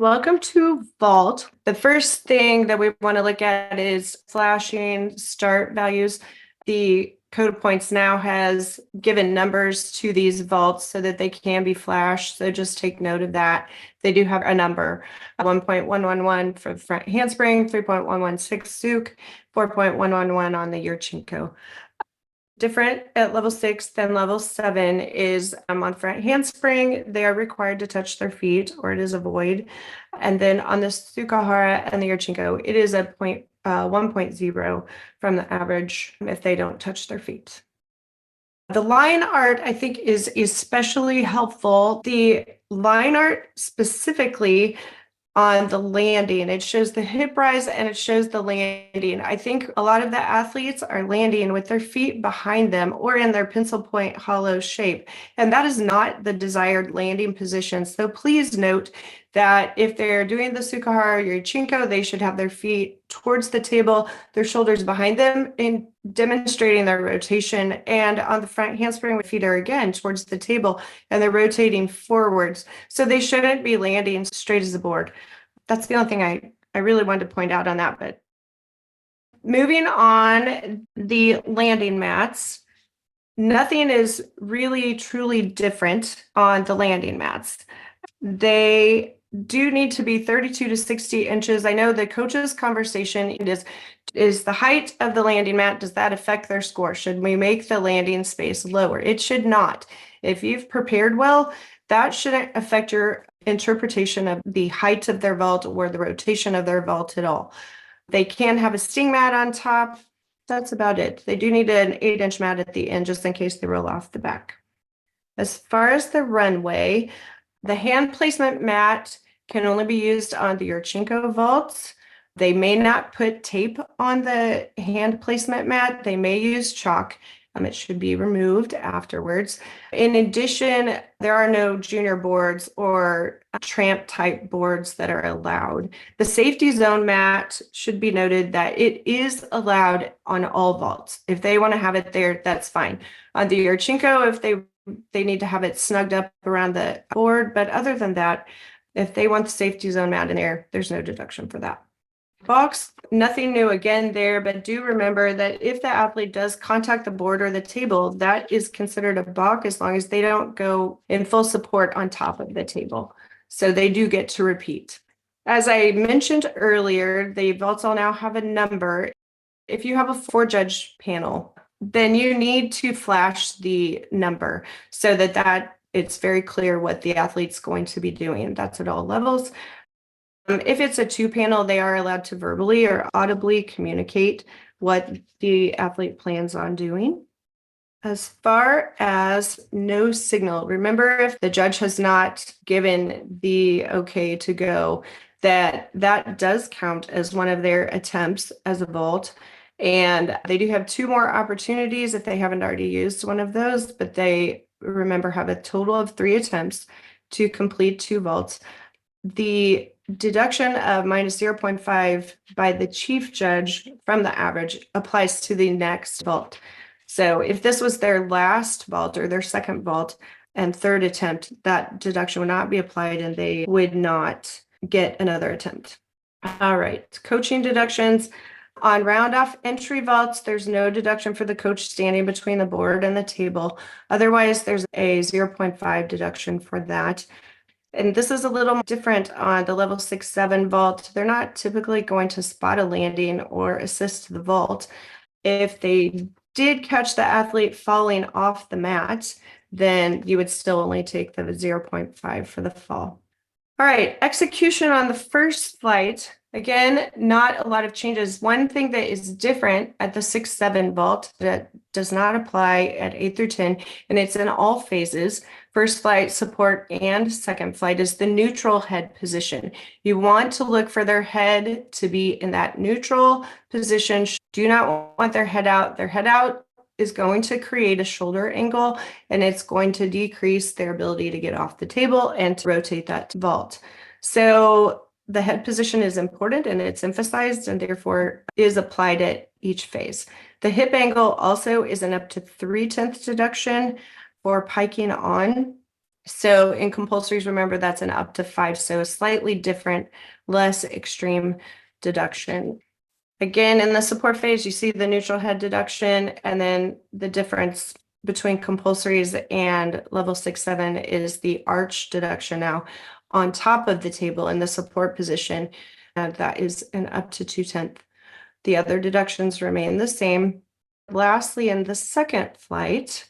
Welcome to Vault. The first thing that we want to look at is flashing start values. The code of points now has given numbers to these vaults so that they can be flashed. So just take note of that. They do have a number, 1.111 for the front handspring, 3.116 Zook, 4.111 on the Yurchenko. Different at level 6 than level 7 is on front handspring, they are required to touch their feet or it is a void. And then on the Sukahara and the Yurchenko, it is a 1.0 from the average if they don't touch their feet. The line art, I think, is especially helpful. The line art specifically on the landing, it shows the hip rise and it shows the landing. I think a lot of the athletes are landing with their feet behind them or in their pencil point hollow shape, and that is not the desired landing position. So please note that if they're doing the Sukahara or Yurchenko, they should have their feet towards the table, their shoulders behind them, in demonstrating their rotation. And on the front handspring, feet are again towards the table and they're rotating forwards. So they shouldn't be landing straight as a board. That's the only thing I really wanted to point out on that. But moving on, the landing mats, nothing is really truly different on the landing mats. They do need to be 32 to 60 inches. I know the coach's conversation is the height of the landing mat, does that affect their score? Should we make the landing space lower? It should not. If you've prepared well, that shouldn't affect your interpretation of the height of their vault or the rotation of their vault at all. They can have a sting mat on top. That's about it. They do need an 8-inch mat at the end just in case they roll off the back. As far as the runway, the hand placement mat can only be used on the Yurchenko vaults. They may not put tape on the hand placement mat. They may use chalk. It should be removed afterwards. In addition, there are no junior boards or tramp type boards that are allowed. The safety zone mat should be noted that it is allowed on all vaults. If they want to have it there, that's fine. On the Yurchenko, if they need to have it snugged up around the board. But other than that, if they want the safety zone mat in there, there's no deduction for that. Box, nothing new again there, but do remember that if the athlete does contact the board or the table, that is considered a balk as long as they don't go in full support on top of the table. So they do get to repeat. As I mentioned earlier, the vaults all now have a number. If you have a 4-judge panel, then you need to flash the number so that it's very clear what the athlete's going to be doing. That's at all levels. If it's a 2-panel, they are allowed to verbally or audibly communicate what the athlete plans on doing. As far as no signal, remember if the judge has not given the okay to go, that does count as one of their attempts as a vault. And they do have 2 more opportunities if they haven't already used one of those, but they, remember, have a total of 3 attempts to complete 2 vaults. The deduction of minus 0.5 by the chief judge from the average applies to the next vault. So if this was their last vault or their second vault and 3rd attempt, that deduction would not be applied and they would not get another attempt. All right, coaching deductions. On round-off entry vaults, there's no deduction for the coach standing between the board and the table. Otherwise, there's a 0.5 deduction for that. And this is a little different on the level 6-7 vault. They're not typically going to spot a landing or assist the vault. If they did catch the athlete falling off the mat, then you would still only take the 0.5 for the fall. All right, execution on the first flight. Again, not a lot of changes. One thing that is different at the 6-7 vault that does not apply at 8 through 10, and it's in all phases, first flight, support, and second flight, is the neutral head position. You want to look for their head to be in that neutral position. Do not want their head out. Their head out is going to create a shoulder angle, and it's going to decrease their ability to get off the table and to rotate that vault. So the head position is important and it's emphasized and therefore is applied at each phase. The hip angle also is an up to 3/10 deduction for piking on. So in compulsories, remember that's an up to 5, so a slightly different, less extreme deduction. Again, in the support phase, you see the neutral head deduction, and then the difference between compulsories and level 6, 7 is the arch deduction now on top of the table in the support position. That is an up to 2/10. The other deductions remain the same. Lastly, in the second flight,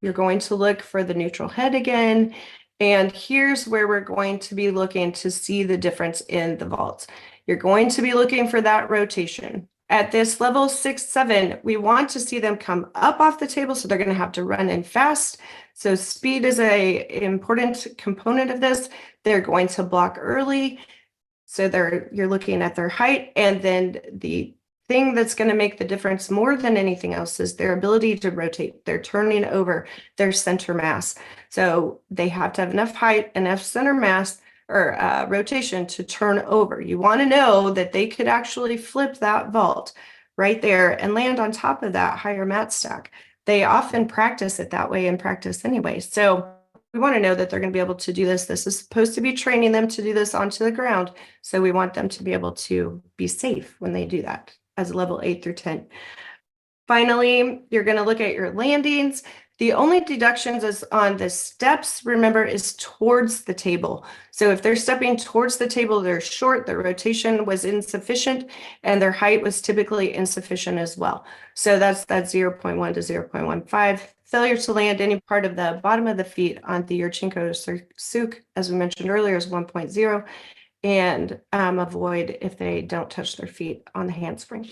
you're going to look for the neutral head again. And here's where we're going to be looking to see the difference in the vaults. You're going to be looking for that rotation. At this level 6, 7, we want to see them come up off the table, so they're going to have to run in fast. So speed is an important component of this. They're going to block early. So you're looking at their height, and then the thing that's going to make the difference more than anything else is their ability to rotate. They're turning over their center mass. So they have to have enough height, enough center mass or rotation to turn over. You want to know that they could actually flip that vault right there and land on top of that higher mat stack. They often practice it that way in practice anyway. So we want to know that they're going to be able to do this. This is supposed to be training them to do this onto the ground. So we want them to be able to be safe when they do that as level 8 through 10. Finally, you're going to look at your landings. The only deductions is on the steps, remember, is towards the table. So if they're stepping towards the table, they're short, their rotation was insufficient, and their height was typically insufficient as well. So that's that 0.1 to 0.15. Failure to land any part of the bottom of the feet on the Yurchenko or Suk, as we mentioned earlier, is 1.0, and avoid if they don't touch their feet on the handspring.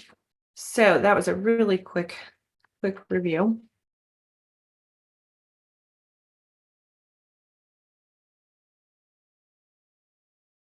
So that was a really quick review.